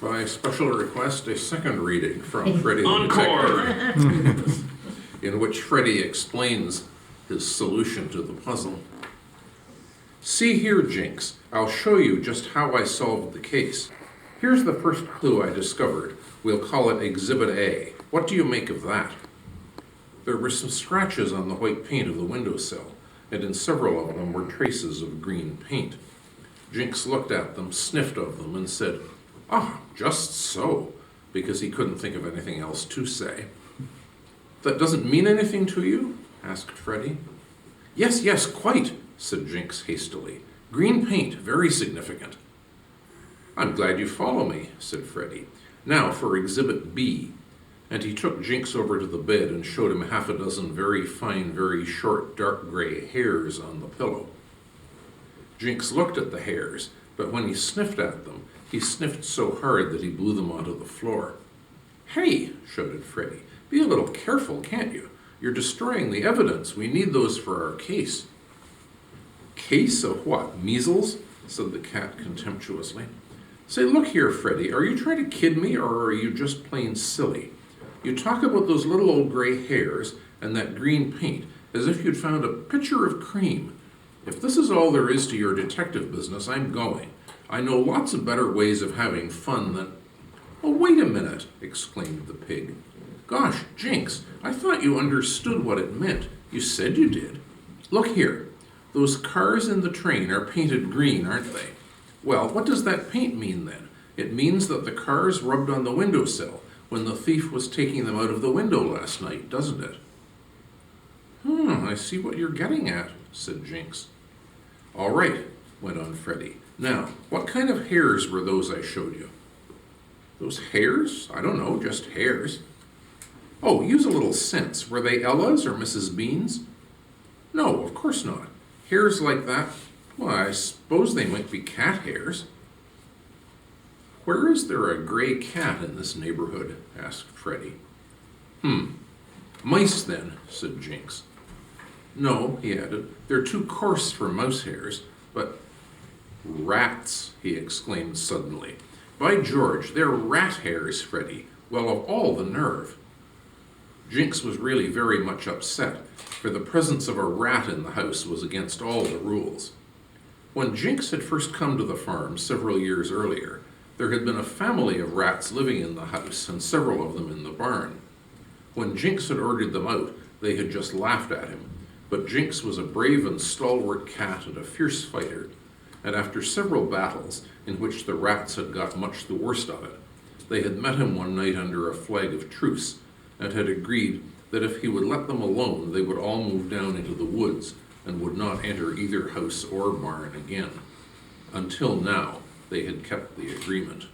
By special request, a second reading from Freddy the Encore! Detective, in which Freddy explains his solution to the puzzle. See here, Jinx, I'll show you just how I solved the case. Here's the first clue I discovered. We'll call it Exhibit A. What do you make of that? There were some scratches on the white paint of the windowsill, and in several of them were traces of green paint. Jinx looked at them, sniffed of them, and said, "Ah, just so," because he couldn't think of anything else to say. "That doesn't mean anything to you?" asked Freddy. Yes, quite," said Jinx hastily. "Green paint, very significant." "I'm glad you follow me," said Freddy. "Now for Exhibit B." And he took Jinx over to the bed and showed him half a dozen very fine, very short, dark gray hairs on the pillow. Jinx looked at the hairs, but when he sniffed at them, he sniffed so hard that he blew them onto the floor. "Hey," shouted Freddy, "be a little careful, can't you? You're destroying the evidence. We need those for our case." "Case of what, measles?" said the cat contemptuously. "Say, look here, Freddy, are you trying to kid me, or are you just plain silly? You talk about those little old gray hairs and that green paint as if you'd found a pitcher of cream. If this is all there is to your detective business, I'm going. I know lots of better ways of having fun than—" "Oh, wait a minute," exclaimed the pig. "Gosh, Jinx, I thought you understood what it meant. You said you did. Look here. Those cars in the train are painted green, aren't they? Well, what does that paint mean then? It means that the cars rubbed on the windowsill when the thief was taking them out of the window last night, doesn't it?" I see what you're getting at," said Jinx. "All right," went on Freddy. "Now, what kind of hairs were those I showed you?" "Those hairs? I don't know, just hairs." "Oh, use a little sense. Were they Ella's or Mrs. Bean's?" "No, of course not. Hairs like that, well, I suppose they might be cat hairs." "Where is there a gray cat in this neighborhood?" asked Freddy. "Mice then," said Jinx. "No," he added, "they're too coarse for mouse hairs, but—" "Rats!" he exclaimed suddenly. "By George, they're rat hairs, Freddy. Well, of all the nerve!" Jinx was really very much upset, for the presence of a rat in the house was against all the rules. When Jinx had first come to the farm several years earlier, there had been a family of rats living in the house and several of them in the barn. When Jinx had ordered them out, they had just laughed at him, but Jinx was a brave and stalwart cat and a fierce fighter, and after several battles, in which the rats had got much the worst of it, they had met him one night under a flag of truce, and had agreed that if he would let them alone, they would all move down into the woods and would not enter either house or barn again. Until now, they had kept the agreement.